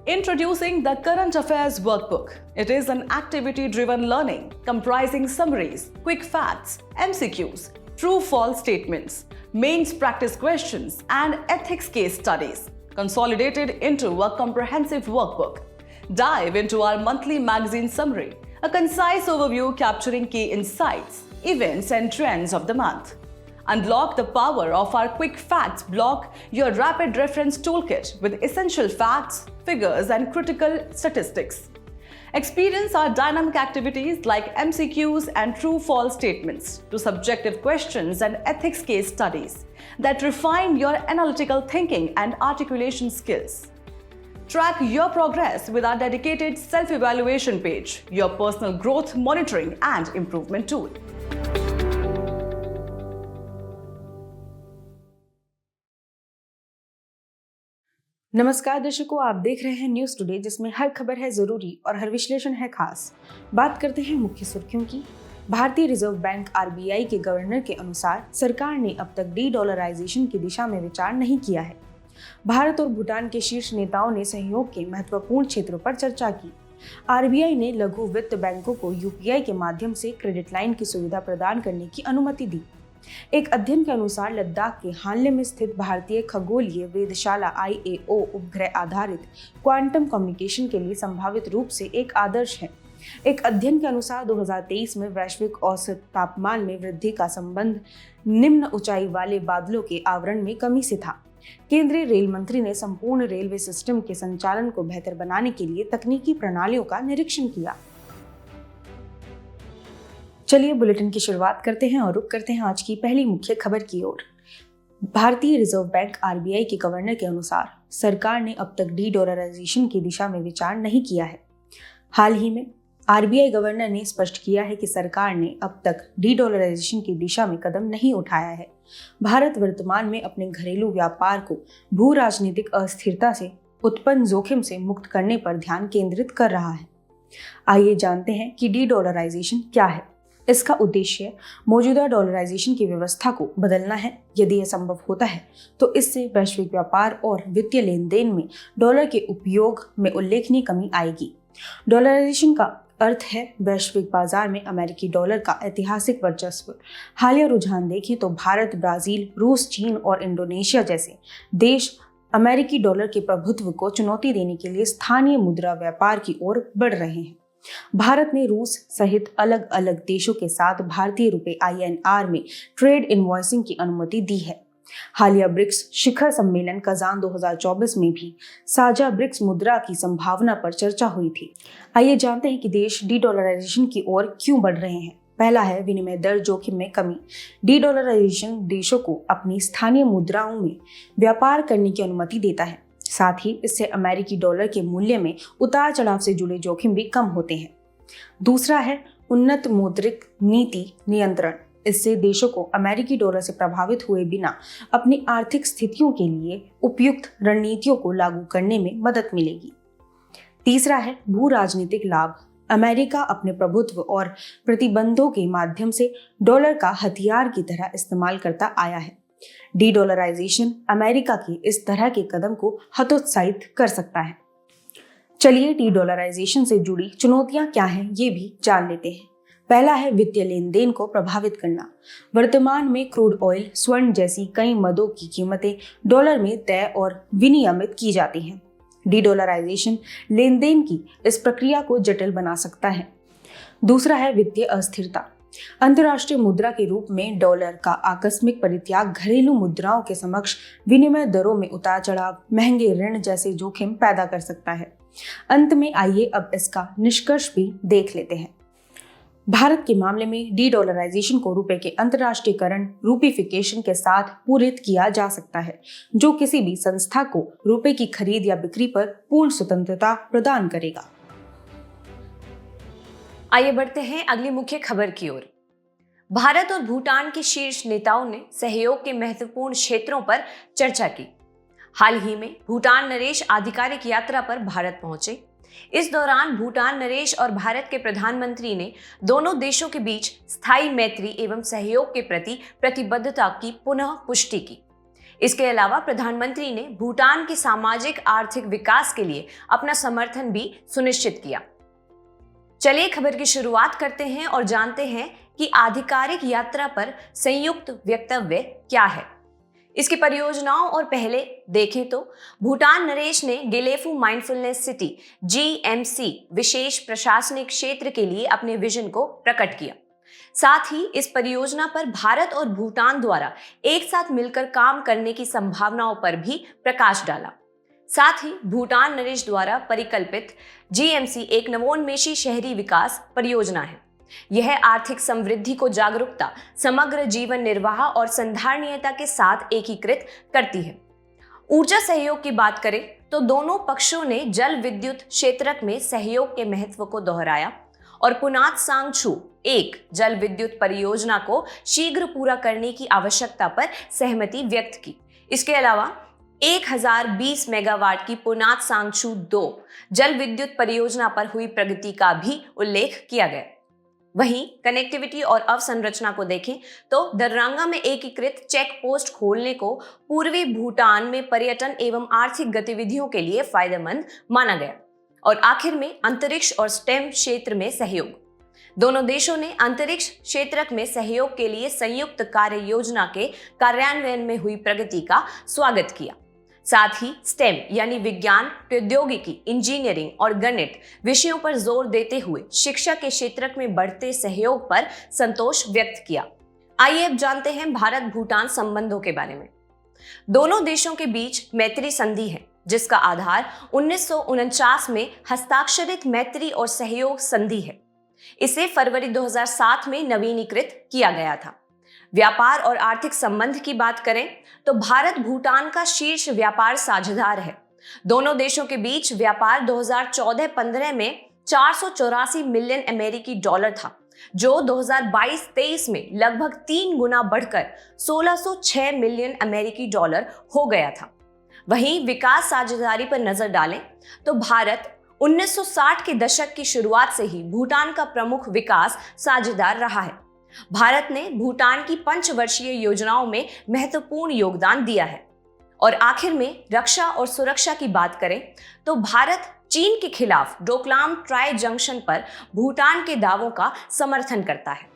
Introducing the Current Affairs Workbook. It is an activity-driven learning comprising summaries, quick facts, MCQs, true-false statements, mains practice questions, and ethics case studies, consolidated into a comprehensive workbook. Dive into our monthly magazine summary, a concise overview capturing key insights, events, and trends of the month. Unlock the power of our Quick Facts block, your rapid reference toolkit with essential facts, figures, and critical statistics. Experience our dynamic activities like MCQs and true-false statements to subjective questions and ethics case studies that refine your analytical thinking and articulation skills. Track your progress with our dedicated self-evaluation page, your personal growth monitoring and improvement tool. नमस्कार दर्शकों, आप देख रहे हैं news today, जिसमें हर खबर है जरूरी और हर विश्लेषण है खास। बात करते हैं मुख्य सुर्खियों की। भारतीय रिजर्व बैंक आरबीआई के गवर्नर के अनुसार सरकार ने अब तक डी-डॉलराइजेशन की दिशा में विचार नहीं किया है। भारत और भूटान के शीर्ष नेताओं ने सहयोग के महत्वपूर्ण क्षेत्रों पर चर्चा की। आरबीआई ने लघु वित्त बैंकों को यूपीआई के माध्यम से क्रेडिट लाइन की सुविधा प्रदान करने की अनुमति दी। एक अध्ययन के अनुसार लद्दाख के हानले में स्थित भारतीय खगोलीय वेधशाला IAO उपग्रह आधारित क्वांटम कम्युनिकेशन के लिए संभावित रूप से एक आदर्श है। एक अध्ययन के अनुसार 2023 में वैश्विक औसत तापमान में वृद्धि का संबंध निम्न ऊंचाई वाले बादलों के आवरण में कमी से था। केंद्रीय रेल मंत्री ने संपूर्ण रेलवे सिस्टम के संचालन को बेहतर बनाने के लिए तकनीकी प्रणालियों का निरीक्षण किया। चलिए बुलेटिन की शुरुआत करते हैं और रुक करते हैं आज की पहली मुख्य खबर की ओर। भारतीय रिजर्व बैंक आरबीआई के गवर्नर के अनुसार सरकार ने अब तक डी-डॉलराइजेशन की दिशा में विचार नहीं किया है। हाल ही में आरबीआई गवर्नर ने स्पष्ट किया है कि सरकार ने अब तक डी-डॉलराइजेशन की दिशा में कदम नहीं उठाया है। भारत वर्तमान में अपने घरेलू व्यापार को भू राजनीतिक अस्थिरता से उत्पन्न जोखिम से मुक्त करने पर ध्यान केंद्रित कर रहा है। आइए जानते हैं कि डी-डॉलराइजेशन क्या है। इसका उद्देश्य मौजूदा डॉलराइजेशन की व्यवस्था को बदलना है। यदि यह संभव होता है तो इससे वैश्विक व्यापार और वित्तीय लेन देन में डॉलर के उपयोग में उल्लेखनीय कमी आएगी। डॉलराइजेशन का अर्थ है वैश्विक बाजार में अमेरिकी डॉलर का ऐतिहासिक वर्चस्व। हालिया रुझान देखें तो भारत, ब्राजील, रूस, चीन और इंडोनेशिया जैसे देश अमेरिकी डॉलर के प्रभुत्व को चुनौती देने के लिए स्थानीय मुद्रा व्यापार की ओर बढ़ रहे हैं। भारत ने रूस सहित अलग अलग देशों के साथ भारतीय रुपए INR में ट्रेड इनवॉइसिंग की अनुमति दी है। हालिया ब्रिक्स शिखर सम्मेलन कजान 2024 में भी साझा ब्रिक्स मुद्रा की संभावना पर चर्चा हुई थी। आइए जानते हैं कि देश डी-डॉलराइजेशन की ओर क्यों बढ़ रहे हैं। पहला है विनिमय दर जोखिम में कमी। डी-डॉलराइजेशन देशों को अपनी स्थानीय मुद्राओं में व्यापार करने की अनुमति देता है। साथ ही इससे अमेरिकी डॉलर के मूल्य में उतार चढ़ाव से जुड़े जोखिम भी कम होते हैं। दूसरा है उन्नत मौद्रिक नीति नियंत्रण। इससे देशों को अमेरिकी डॉलर से प्रभावित हुए बिना अपनी आर्थिक स्थितियों के लिए उपयुक्त रणनीतियों को लागू करने में मदद मिलेगी। तीसरा है भू राजनीतिक लाभ। अमेरिका अपने प्रभुत्व और प्रतिबंधों के माध्यम से डॉलर का हथियार की तरह इस्तेमाल करता आया है। डी-डॉलराइजेशन अमेरिका के इस तरह के कदम को हतोत्साहित कर सकता है। चलिए डी-डॉलराइजेशन से जुड़ी चुनौतियां क्या हैं ये भी जान लेते हैं। पहला है वित्तीय लेन देन को प्रभावित करना। वर्तमान में क्रूड ऑयल, स्वर्ण जैसी कई मदों की कीमतें डॉलर में तय और विनियमित की जाती हैं। डी-डॉलराइजेशन लेन देन की इस प्रक्रिया को जटिल बना सकता है। दूसरा है वित्तीय अस्थिरता। अंतर्राष्ट्रीय मुद्रा के रूप में डॉलर का आकस्मिक परित्याग घरेलू मुद्राओं के समक्ष विनिमय दरों में उतार चढ़ाव, महंगे ऋण जैसे जोखिम पैदा कर सकता है। अंत में आइए अब इसका निष्कर्ष भी देख लेते हैं। भारत के मामले में डी-डॉलराइजेशन को रुपए के अंतर्राष्ट्रीयकरण रूपीफिकेशन के साथ पूरित किया जा सकता है, जो किसी भी संस्था को रुपए की खरीद या बिक्री पर पूर्ण स्वतंत्रता प्रदान करेगा। आइए बढ़ते हैं अगली मुख्य खबर की ओर। भारत और भूटान के शीर्ष नेताओं ने सहयोग के महत्वपूर्ण क्षेत्रों पर चर्चा की। हाल ही में भूटान नरेश आधिकारिक यात्रा पर भारत पहुंचे। इस दौरान भूटान नरेश और भारत के प्रधानमंत्री ने दोनों देशों के बीच स्थायी मैत्री एवं सहयोग के प्रति प्रतिबद्धता की पुनः पुष्टि की। इसके अलावा प्रधानमंत्री ने भूटान के सामाजिक आर्थिक विकास के लिए अपना समर्थन भी सुनिश्चित किया। चलिए खबर की शुरुआत करते हैं और जानते हैं कि आधिकारिक यात्रा पर संयुक्त वक्तव्य क्या है। इसकी परियोजनाओं और पहले देखें तो भूटान नरेश ने गेलेफू माइंडफुलनेस सिटी GMC विशेष प्रशासनिक क्षेत्र के लिए अपने विजन को प्रकट किया। साथ ही इस परियोजना पर भारत और भूटान द्वारा एक साथ मिलकर काम करने की संभावनाओं पर भी प्रकाश डाला। साथ ही भूटान नरेश द्वारा परिकल्पित GMC एक नवोन्मेषी शहरी विकास परियोजना है। यह आर्थिक समृद्धि को जागरूकता, समग्र जीवन निर्वाह और संधारणीयता के साथ एकीकृत करती है। ऊर्जा सहयोग की बात करें तो दोनों पक्षों ने जल विद्युत क्षेत्र में सहयोग के महत्व को दोहराया और पुनात सांगछू एक जल विद्युत परियोजना को शीघ्र पूरा करने की आवश्यकता पर सहमति व्यक्त की। इसके अलावा 1020 मेगावाट की पुनात सांगछू 2 जल विद्युत परियोजना पर हुई प्रगति का भी उल्लेख किया गया। वहीं कनेक्टिविटी और अवसंरचना को देखें तो दररंगा में एकीकृत चेक पोस्ट खोलने को पूर्वी भूटान में पर्यटन एवं आर्थिक गतिविधियों के लिए फायदेमंद माना गया। और आखिर में अंतरिक्ष और स्टेम क्षेत्र में सहयोग। दोनों देशों ने अंतरिक्ष क्षेत्र में सहयोग के लिए संयुक्त कार्य योजना के कार्यान्वयन में हुई प्रगति का स्वागत किया। साथ ही स्टेम यानी विज्ञान, प्रौद्योगिकी, इंजीनियरिंग और गणित विषयों पर जोर देते हुए शिक्षा के क्षेत्र में बढ़ते सहयोग पर संतोष व्यक्त किया। आइए अब जानते हैं भारत भूटान संबंधों के बारे में। दोनों देशों के बीच मैत्री संधि है, जिसका आधार 1949 में हस्ताक्षरित मैत्री और सहयोग संधि है। इसे फरवरी 2007 में नवीनीकृत किया गया था। व्यापार और आर्थिक संबंध की बात करें तो भारत भूटान का शीर्ष व्यापार साझेदार है। दोनों देशों के बीच व्यापार 2014-15 में 484 मिलियन अमेरिकी डॉलर था, जो 2022-23 में लगभग 3 गुना बढ़कर 1606 मिलियन अमेरिकी डॉलर हो गया था। वहीं विकास साझेदारी पर नजर डालें तो भारत 1960 के दशक की शुरुआत से ही भूटान का प्रमुख विकास साझेदार रहा है। भारत ने भूटान की पंचवर्षीय योजनाओं में महत्वपूर्ण योगदान दिया है। और आखिर में रक्षा और सुरक्षा की बात करें तो भारत चीन के खिलाफ डोकलाम ट्राई जंक्शन पर भूटान के दावों का समर्थन करता है।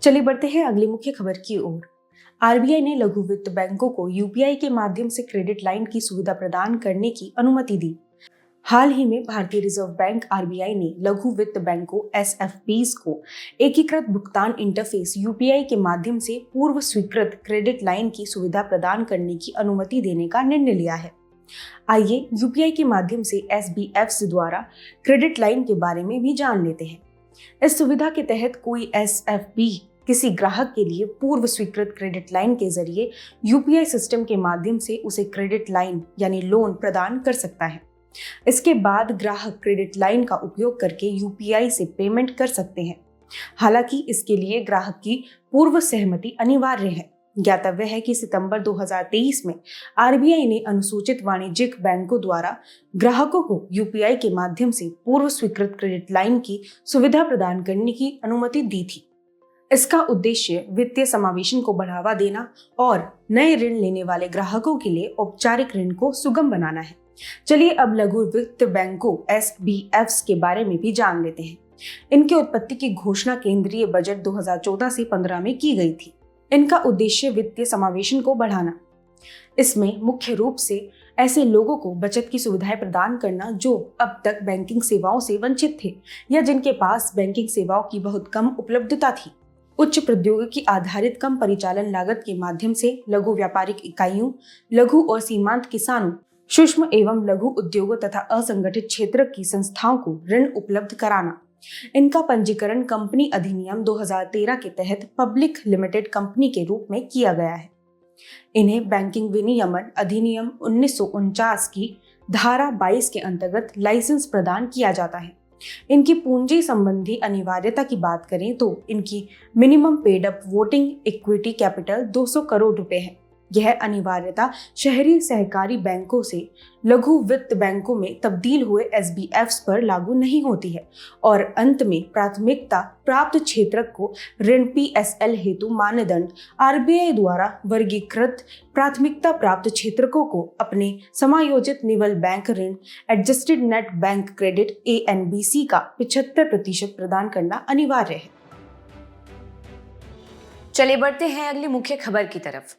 चलिए बढ़ते हैं अगली मुख्य खबर की ओर। RBI ने लघु वित्त बैंकों को UPI के माध्यम से क्रेडिट लाइन की सुविधा प्रदान करने की अनुमति दी। हाल ही में भारतीय रिजर्व बैंक RBI ने लघु वित्त बैंकों SFBs को एकीकृत भुगतान इंटरफेस UPI के माध्यम से पूर्व स्वीकृत क्रेडिट लाइन की सुविधा प्रदान करने की अनुमति देने का निर्णय लिया है। आइए UPI के माध्यम से SBFs द्वारा क्रेडिट लाइन के बारे में भी जान लेते हैं। इस सुविधा के तहत कोई SFB किसी ग्राहक के लिए पूर्व स्वीकृत क्रेडिट लाइन के जरिए UPI सिस्टम के माध्यम से उसे क्रेडिट लाइन यानी लोन प्रदान कर सकता है। इसके बाद ग्राहक क्रेडिट लाइन का उपयोग करके UPI से पेमेंट कर सकते हैं। हालांकि इसके लिए ग्राहक की पूर्व सहमति अनिवार्य है। ज्ञातव्य है कि सितंबर 2023 में RBI ने अनुसूचित वाणिज्यिक बैंकों द्वारा ग्राहकों को UPI के माध्यम से पूर्व स्वीकृत क्रेडिट लाइन की सुविधा प्रदान करने की अनुमति दी थी। इसका उद्देश्य वित्तीय समावेशन को बढ़ावा देना और नए ऋण लेने वाले ग्राहकों के लिए औपचारिक ऋण को सुगम बनाना है। चलिए अब लघु वित्त बैंकों SBFs के बारे में भी जान लेते हैं। इनकी उत्पत्ति की घोषणा केंद्रीय बजट 2014 से 15 में की गई थी। इनका उद्देश्य वित्तीय समावेशन को बढ़ाना। इसमें मुख्य रूप से ऐसे लोगों को बचत की सुविधाएं प्रदान करना जो अब तक बैंकिंग सेवाओं से वंचित थे या जिनके पास बैंकिंग सेवाओं की बहुत कम उपलब्धता थी। उच्च प्रौद्योगिकी आधारित कम परिचालन लागत के माध्यम से लघु व्यापारिक इकाइयों, लघु और सीमांत किसानों, सूक्ष्म एवं लघु उद्योगों तथा असंगठित क्षेत्र की संस्थाओं को ऋण उपलब्ध कराना। इनका पंजीकरण कंपनी अधिनियम 2013 के तहत पब्लिक लिमिटेड कंपनी के रूप में किया गया है। इन्हें बैंकिंग विनियमन अधिनियम 1949 की धारा 22 के अंतर्गत लाइसेंस प्रदान किया जाता है। इनकी पूंजी संबंधी अनिवार्यता की बात करें तो इनकी minimum paid up voting equity capital 200 crore रुपए है। यह अनिवार्यता शहरी सहकारी बैंकों से लघु वित्त बैंकों में तब्दील हुए SBFs पर लागू नहीं होती है और अंत में प्राथमिकता प्राप्त क्षेत्रक को ऋण PSL हेतु मानदंड RBI द्वारा वर्गीकृत प्राथमिकता प्राप्त क्षेत्रकों को अपने समायोजित निवल बैंक ऋण adjusted net bank credit ANBC का 75% प्रदान करना अनिवार्य है। चलिए बढ़ते हैं अगली मुख्य खबर की तरफ।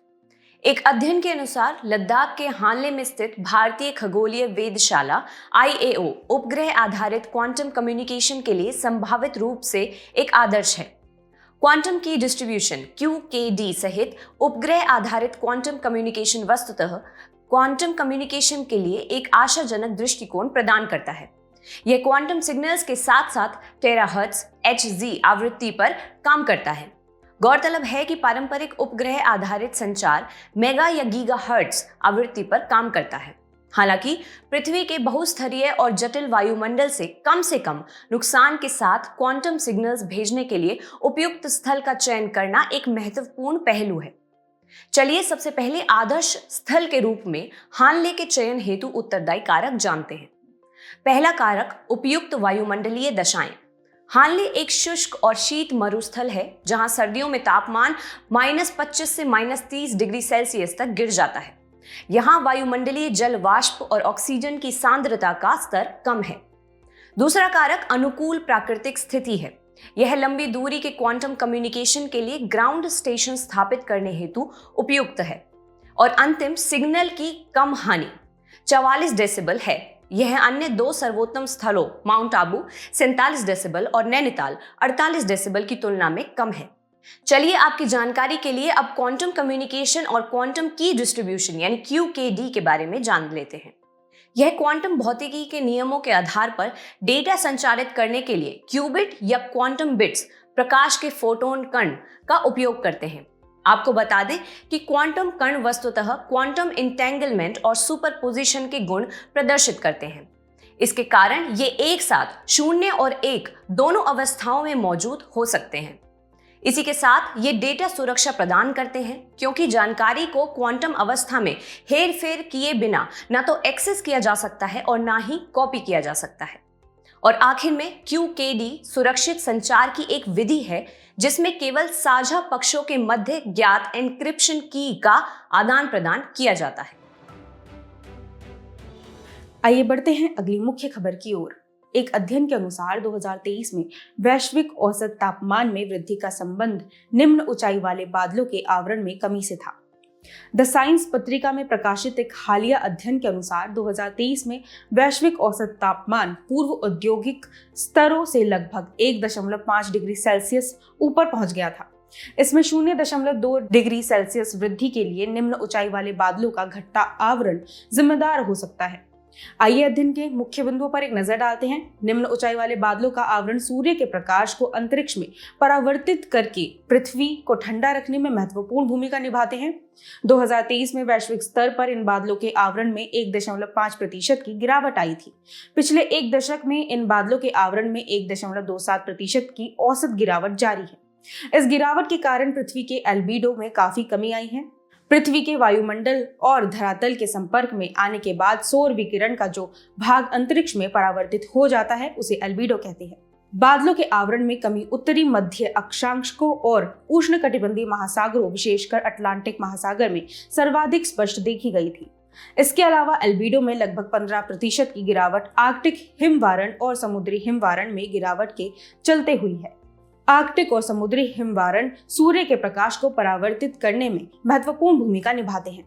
एक अध्ययन के अनुसार लद्दाख के हानले में स्थित भारतीय खगोलीय वेधशाला IAO उपग्रह आधारित क्वांटम कम्युनिकेशन के लिए संभावित रूप से एक आदर्श है। क्वांटम की डिस्ट्रीब्यूशन QKD सहित उपग्रह आधारित क्वांटम कम्युनिकेशन वस्तुतः क्वांटम कम्युनिकेशन के लिए एक आशाजनक दृष्टिकोण प्रदान करता है। यह क्वांटम सिग्नल्स के साथ साथ टेराहर्ट्ज Hz आवृत्ति पर काम करता है। गौरतलब है कि पारंपरिक उपग्रह आधारित संचार मेगा या गीगा हर्ट्ज आवृत्ति पर काम करता है। हालांकि पृथ्वी के बहुस्तरीय और जटिल वायुमंडल से कम नुकसान के साथ क्वांटम सिग्नल्स भेजने के लिए उपयुक्त स्थल का चयन करना एक महत्वपूर्ण पहलू है। चलिए सबसे पहले आदर्श स्थल के रूप में हानले के चयन हेतु उत्तरदायी कारक जानते हैं। पहला कारक उपयुक्त वायुमंडलीय दशाएं। हानले एक शुष्क और शीत मरुस्थल है जहां सर्दियों में तापमान -25 से -30 डिग्री सेल्सियस तक गिर जाता है। यहां वायुमंडलीय जल वाष्प और ऑक्सीजन की सांद्रता का स्तर कम है। दूसरा कारक अनुकूल प्राकृतिक स्थिति है। यह लंबी दूरी के क्वांटम कम्युनिकेशन के लिए ग्राउंड स्टेशन स्थापित करने हेतु उपयुक्त है। और अंतिम सिग्नल की कम हानि 44 डेसिबल है। यह अन्य दो सर्वोत्तम स्थलों माउंट आबू 47 डेसिबल और नैनीताल 48 डेसिबल की तुलना में कम है। चलिए आपकी जानकारी के लिए अब क्वांटम कम्युनिकेशन और क्वांटम की डिस्ट्रीब्यूशन यानी QKD के बारे में जान लेते हैं। यह क्वांटम भौतिकी के नियमों के आधार पर डेटा संचारित करने के लिए क्यूबिट या क्वांटम बिट्स प्रकाश के फोटोन कण का उपयोग करते हैं। आपको बता दें कि क्वांटम कण वस्तुतः क्वांटम इंटेंगलमेंट और सुपरपोजिशन के गुण प्रदर्शित करते हैं। इसके कारण ये एक साथ 0 और 1 दोनों अवस्थाओं में मौजूद हो सकते हैं। इसी के साथ ये डेटा सुरक्षा प्रदान करते हैं क्योंकि जानकारी को क्वांटम अवस्था में हेरफेर किए बिना ना तो एक्सेस किया जा सकता है और ना ही कॉपी किया जा सकता है। और आखिर में QKD सुरक्षित संचार की एक विधि है जिसमें केवल साझा पक्षों के मध्य ज्ञात एन्क्रिप्शन की का आदान प्रदान किया जाता है। आइए बढ़ते हैं अगली मुख्य खबर की ओर। एक अध्ययन के अनुसार 2023 में वैश्विक औसत तापमान में वृद्धि का संबंध निम्न ऊंचाई वाले बादलों के आवरण में कमी से था। द साइंस पत्रिका में प्रकाशित एक हालिया अध्ययन के अनुसार 2023 में वैश्विक औसत तापमान पूर्व औद्योगिक स्तरों से लगभग 1.5 डिग्री सेल्सियस ऊपर पहुंच गया था। इसमें 0.2 डिग्री सेल्सियस वृद्धि के लिए निम्न ऊंचाई वाले बादलों का घटता आवरण जिम्मेदार हो सकता है। आइए अध्ययन के मुख्य बिंदुओं पर एक नजर डालते हैं। निम्न ऊंचाई वाले बादलों का आवरण सूर्य के प्रकाश को अंतरिक्ष में परावर्तित करके पृथ्वी को ठंडा रखने में महत्वपूर्ण भूमिका निभाते हैं। 2023 में वैश्विक स्तर पर इन बादलों के आवरण में 1.5% की गिरावट आई थी। पिछले एक दशक में इन बादलों के आवरण में 1.27% की औसत गिरावट जारी है। इस गिरावट के कारण पृथ्वी के एल्बिडो में काफी कमी आई है। पृथ्वी के वायुमंडल और धरातल के संपर्क में आने के बाद सौर विकिरण का जो भाग अंतरिक्ष में परावर्तित हो जाता है उसे एल्बिडो कहते हैं। बादलों के आवरण में कमी उत्तरी मध्य अक्षांशों और उष्णकटिबंधीय महासागरों विशेषकर अटलांटिक महासागर में सर्वाधिक स्पष्ट देखी गई थी। इसके अलावा एल्बिडो में लगभग 15% की गिरावट आर्कटिक हिमवारण और समुद्री हिमवारण में गिरावट के चलते हुई है। आर्कटिक और समुद्री हिमवारण सूर्य के प्रकाश को परावर्तित करने में महत्वपूर्ण भूमिका निभाते हैं।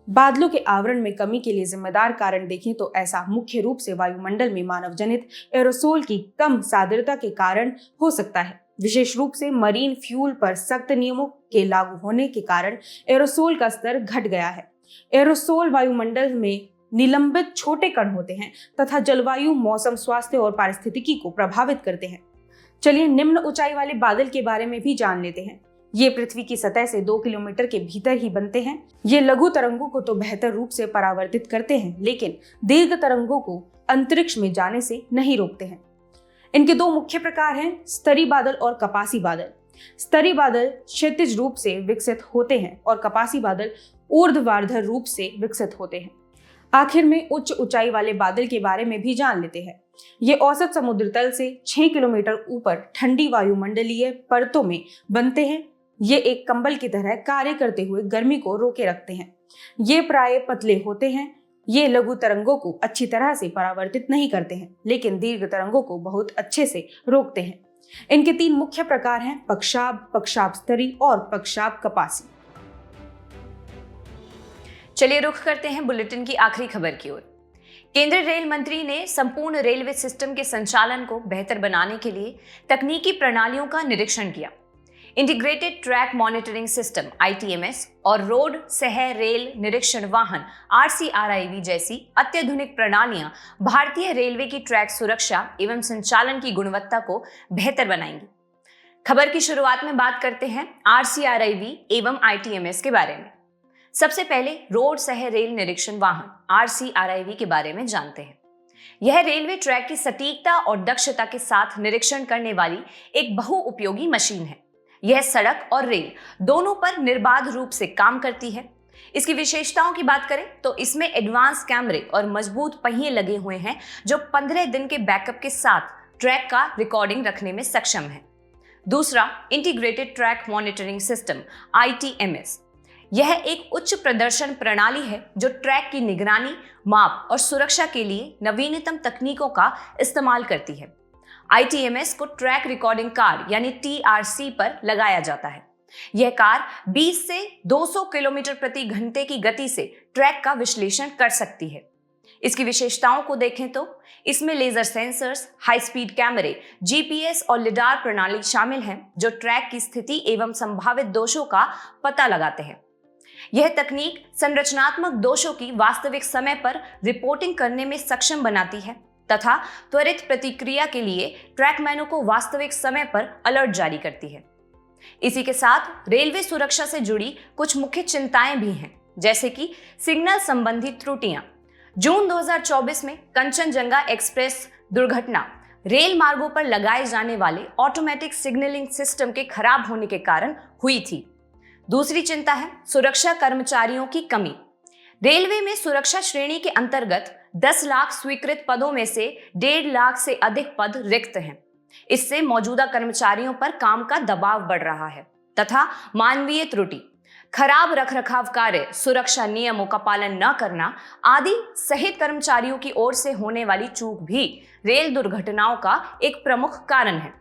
बादलों के आवरण में कमी के लिए जिम्मेदार कारण देखें तो ऐसा मुख्य रूप से वायुमंडल में मानव जनित एरोसोल की कम सांद्रता के कारण हो सकता है। विशेष रूप से मरीन फ्यूल पर सख्त नियमों के लागू होने के कारण एरोसोल का स्तर घट गया है। एरोसोल वायुमंडल में निलंबित छोटे कण होते हैं तथा जलवायु, मौसम, स्वास्थ्य और पारिस्थितिकी को प्रभावित करते हैं। चलिए निम्न ऊंचाई वाले बादल के बारे में भी जान लेते हैं। ये पृथ्वी की सतह से 2 किलोमीटर के भीतर ही बनते हैं। ये लघु तरंगों को तो बेहतर रूप से परावर्तित करते हैं, लेकिन दीर्घ तरंगों को अंतरिक्ष में जाने से नहीं रोकते हैं। इनके दो मुख्य प्रकार हैं, स्तरीय बादल और कपासी बादल। स्तरीय बादल क्षैतिज रूप से विकसित होते हैं और कपासी बादल ऊर्ध्वाधर रूप से विकसित होते हैं। आखिर में उच्च ऊंचाई वाले बादल के बारे में भी जान लेते हैं। ये औसत समुद्र तल से 6 किलोमीटर ऊपर ठंडी वायुमंडलीय परतों में बनते हैं। ये एक कंबल की तरह कार्य करते हुए गर्मी को रोके रखते हैं। ये प्राय पतले होते हैं। ये लघु तरंगों को अच्छी तरह से परावर्तित नहीं करते हैं, लेकिन दीर्घ तरंगों को बहुत अच्छे से रोकते हैं। इनके 3 मुख्य प्रकार हैं, पक्षाभ, पक्षाभ स्तरी और पक्षाभ कपासी। चलिए रुख करते हैं बुलेटिन की आखिरी खबर की ओर। केंद्रीय रेल मंत्री ने संपूर्ण रेलवे सिस्टम के संचालन को बेहतर बनाने के लिए तकनीकी प्रणालियों का निरीक्षण किया। Integrated track monitoring system (ITMS) और रोड सह रेल निरीक्षण वाहन (RCRIV) जैसी अत्याधुनिक प्रणालियां भारतीय रेलवे की ट्रैक सुरक्षा एवं संचालन की गुणवत्ता को बेहतर बनाएंगी। खबर की शुरुआत में बात करते हैं RCRIV एवं ITMS के बारे में। सबसे पहले रोड सह रेल निरीक्षण वाहन RCRIV के बारे में जानते हैं। यह रेलवे ट्रैक की सटीकता और दक्षता के साथ निरीक्षण करने वाली एक बहुउपयोगी मशीन है। यह सड़क और रेल दोनों पर निर्बाध रूप से काम करती है। इसकी विशेषताओं की बात करें तो इसमें एडवांस कैमरे और मजबूत पहिए लगे हुए हैं जो 15 दिन के बैकअप के साथ ट्रैक का रिकॉर्डिंग रखने में सक्षम है। दूसरा, integrated track monitoring system (ITMS). यह एक उच्च प्रदर्शन प्रणाली है जो ट्रैक की निगरानी, माप और सुरक्षा के लिए नवीनतम तकनीकों का इस्तेमाल करती है। ITMS को ट्रैक रिकॉर्डिंग कार यानी TRC पर लगाया जाता है। यह कार 20 से 200 किलोमीटर प्रति घंटे की गति से ट्रैक का विश्लेषण कर सकती है। इसकी विशेषताओं को देखें तो इसमें लेजर सेंसर्स, हाई स्पीड कैमरे, GPS और लिडार प्रणाली शामिल हैं जो ट्रैक की स्थिति एवं संभावित दोषों का पता लगाते हैं। यह तकनीक संरचनात्मक दोषों की वास्तविक समय पर रिपोर्टिंग करने में सक्षम बनाती है तथा त्वरित प्रतिक्रिया के लिए ट्रैकमैनों को वास्तविक समय पर अलर्ट जारी करती है। इसी के साथ रेलवे सुरक्षा से जुड़ी कुछ मुख्य चिंताएं भी हैं, जैसे कि सिग्नल संबंधी त्रुटियां। जून 2024 में कंचनजंगा एक्सप्रेस दुर्घटना रेल मार्गों पर लगाए जाने वाले ऑटोमेटिक सिग्नलिंग सिस्टम के खराब होने के कारण हुई थी। दूसरी चिंता है सुरक्षा कर्मचारियों की कमी। रेलवे में सुरक्षा श्रेणी के अंतर्गत 10 लाख स्वीकृत पदों में से 1.5 लाख से अधिक पद रिक्त हैं। इससे मौजूदा कर्मचारियों पर काम का दबाव बढ़ रहा है तथा मानवीय त्रुटि, खराब रखरखाव कार्य, सुरक्षा नियमों का पालन न करना आदि सहित कर्मचारियों की ओर से होने वाली चूक भी रेल दुर्घटनाओं का एक प्रमुख कारण है।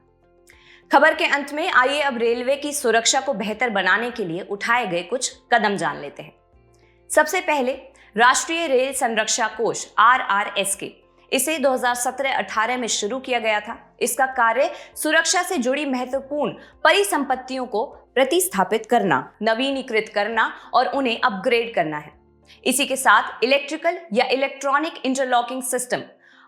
खबर के अंत में आइए अब रेलवे की सुरक्षा को बेहतर बनाने के लिए उठाए गए कुछ कदम जान लेते हैं। सबसे पहले राष्ट्रीय रेल संरक्षा कोष RRSK, इसे 2017-18 में शुरू किया गया था। इसका कार्य सुरक्षा से जुड़ी महत्वपूर्ण परिसंपत्तियों को प्रतिस्थापित करना, नवीनीकृत करना और उन्हें अपग्रेड करना है। इसी के साथ इलेक्ट्रिकल या इलेक्ट्रॉनिक इंटरलॉकिंग सिस्टम,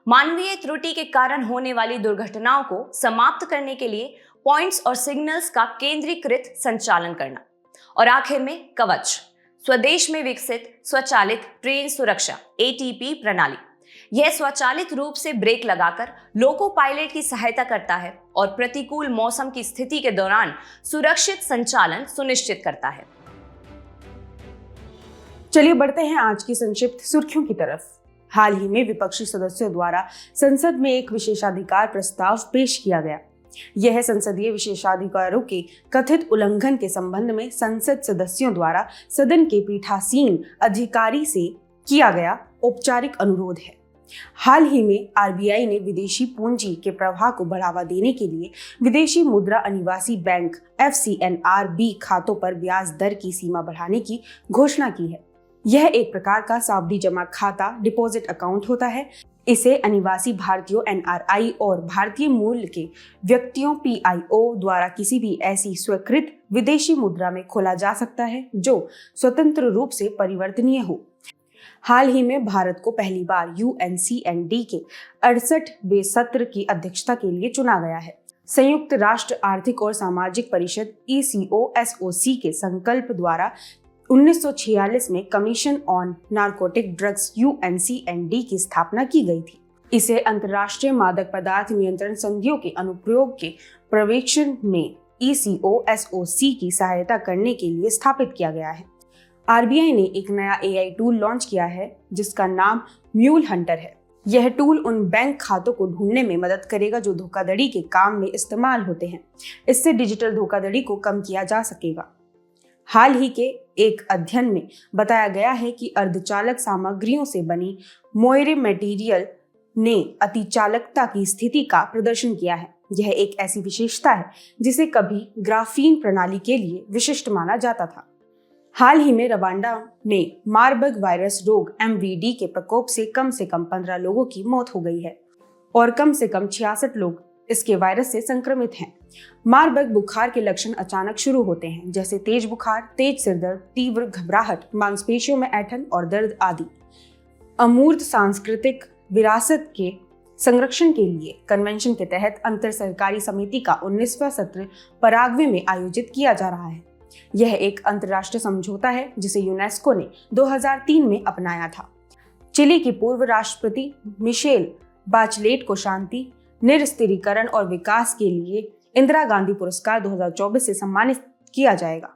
मानवीय त्रुटि के कारण होने वाली दुर्घटनाओं को समाप्त करने के लिए पॉइंट्स और सिग्नल्स का केंद्रीकृत संचालन करना, और आखिर में कवच, स्वदेश में विकसित स्वचालित ट्रेन सुरक्षा ATP प्रणाली। यह स्वचालित रूप से ब्रेक लगाकर लोको पायलट की सहायता करता है और प्रतिकूल मौसम की स्थिति के दौरान सुरक्षित संचालन सुनिश्चित करता है। चलिए बढ़ते हैं आज की संक्षिप्त सुर्खियों की तरफ। हाल ही में विपक्षी सदस्यों द्वारा संसद में एक विशेषाधिकार प्रस्ताव पेश किया गया। यह संसदीय विशेषाधिकारों के कथित उल्लंघन के संबंध में संसद सदस्यों द्वारा सदन के पीठासीन अधिकारी से किया गया औपचारिक अनुरोध है। हाल ही में RBI ने विदेशी पूंजी के प्रवाह को बढ़ावा देने के लिए विदेशी मुद्रा अनिवासी बैंक FCNRB खातों पर ब्याज दर की सीमा बढ़ाने की घोषणा की है। यह एक प्रकार का सावधि जमा खाता डिपॉजिट अकाउंट होता है। इसे अनिवासी भारतीयों NRI और भारतीय मूल के व्यक्तियों PIO द्वारा किसी भी ऐसी स्वीकृत विदेशी मुद्रा में खोला जा सकता है जो स्वतंत्र रूप से परिवर्तनीय हो। हाल ही में भारत को पहली बार UNCND के 68वें सत्र की अध्यक्षता के लिए चुना गया है। संयुक्त राष्ट्र आर्थिक और सामाजिक परिषद ECOSOC के संकल्प द्वारा 1946 में commission on narcotic drugs UNCND की स्थापना की गई थी। इसे अंतर्राष्ट्रीय मादक पदार्थ नियंत्रण संधियों के अनुप्रयोग के पर्यवेक्षण में ECOSOC की सहायता करने के लिए स्थापित किया गया है। आरबीआई ने एक नया एआई टूल लॉन्च किया है जिसका नाम म्यूल हंटर है। यह टूल उन बैंक खातों को ढूंढने में मदद करेगा जो धोखाधड़ी के काम में इस्तेमाल होते हैं। इससे डिजिटल धोखाधड़ी को कम किया जा सकेगा। हाल ही के एक अध्ययन में बताया गया है कि अर्धचालक सामग्रियों से बनी मोइरे मटेरियल ने अतिचालकता की स्थिति का प्रदर्शन किया है। यह एक ऐसी विशेषता है जिसे कभी ग्राफीन प्रणाली के लिए विशिष्ट माना जाता था। हाल ही में रवांडा में मारबर्ग वायरस रोग MVD के प्रकोप से कम 15 लोगों की मौत हो गई है और कम से कम 66 लोग इसके वायरस से संक्रमित हैं। मारबर्ग बुखार के लक्षण अचानक शुरू होते हैं, जैसे तेज बुखार, तेज सिरदर्द, तीव्र घबराहट, मांसपेशियों में ऐंठन और दर्द आदि। अमूर्त सांस्कृतिक विरासत के संरक्षण के लिए कन्वेंशन के तहत अंतर सरकारी समिति का 19वां सत्र पराग्वे में आयोजित किया जा रहा है। यह एक अंतर्राष्ट्रीय समझौता है जिसे यूनेस्को ने 2003 में अपनाया था। चिली की पूर्व राष्ट्रपति मिशेल बाचलेट को शांति, निरस्त्रीकरण और विकास के लिए इंदिरा गांधी पुरस्कार 2024 से सम्मानित किया जाएगा।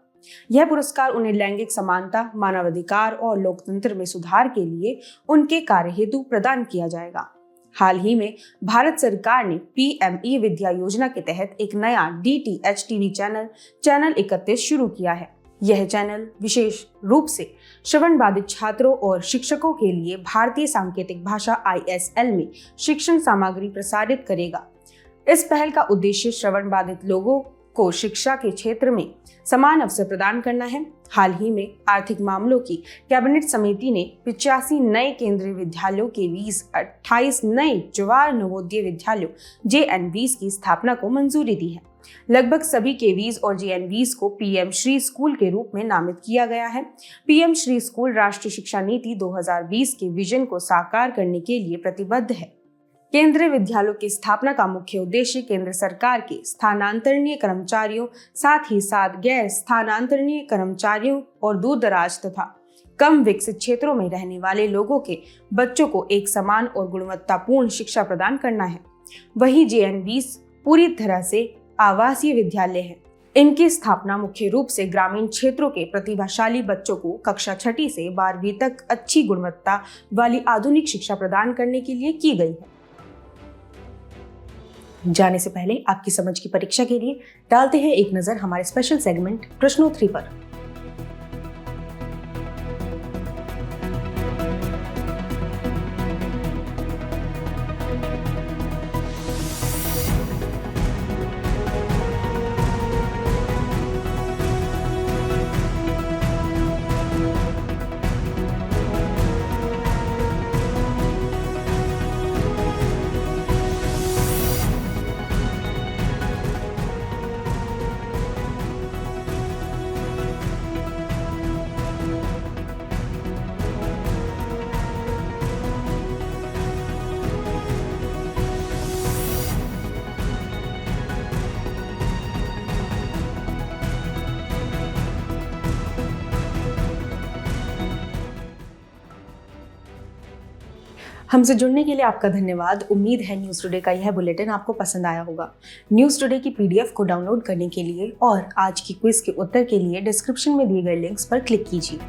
यह पुरस्कार उन्हें लैंगिक समानता, मानवाधिकार और लोकतंत्र में सुधार के लिए उनके कार्य हेतु प्रदान किया जाएगा। हाल ही में भारत सरकार ने PME विद्या योजना के तहत एक नया DTH टीवी चैनल 31 शुरू किया है। यह चैनल विशेष रूप से श्रवण बाधित छात्रों और शिक्षकों के लिए भारतीय सांकेतिक भाषा ISL में शिक्षण सामग्री प्रसारित करेगा। इस पहल का उद्देश्य श्रवण बाधित लोगों को शिक्षा के क्षेत्र में समान अवसर प्रदान करना है। हाल ही में आर्थिक मामलों की कैबिनेट समिति ने 85 नए केंद्रीय विद्यालयों के 28 नए जवाहर नवोदय विद्यालयों JNVs की स्थापना को मंजूरी दी है। लगभग सभी KVs और JNVs को PM श्री स्कूल के रूप में नामित किया गया है। PM श्री स्कूल राष्ट्रीय शिक्षा नीति 2020 के विजन को साकार करने के लिए प्रतिबद्ध है। केंद्रीय विद्यालयों की स्थापना का मुख्य उद्देश्य केंद्र सरकार के स्थानांतरणीय कर्मचारियों, साथ ही साथ गैर स्थानांतरणीय कर्मचारियों और दूर दराज तथा कम विकसित क्षेत्रों में रहने वाले लोगों के बच्चों को एक समान और गुणवत्तापूर्ण शिक्षा प्रदान करना है। वहीं JNVs पूरी तरह से आवासीय विद्यालय है। इनकी स्थापना मुख्य रूप से ग्रामीण क्षेत्रों के प्रतिभाशाली बच्चों को कक्षा 6 से 12वीं तक अच्छी गुणवत्ता वाली आधुनिक शिक्षा प्रदान करने के लिए की गई है। जाने से पहले आपकी समझ की परीक्षा के लिए डालते हैं एक नजर हमारे स्पेशल सेगमेंट प्रश्नोत्तरी पर। हमसे जुड़ने के लिए आपका धन्यवाद। उम्मीद है न्यूज़ टुडे का यह बुलेटिन आपको पसंद आया होगा। न्यूज़ टुडे की PDF को डाउनलोड करने के लिए और आज की क्विज के उत्तर के लिए डिस्क्रिप्शन में दिए गए लिंक्स पर क्लिक कीजिए।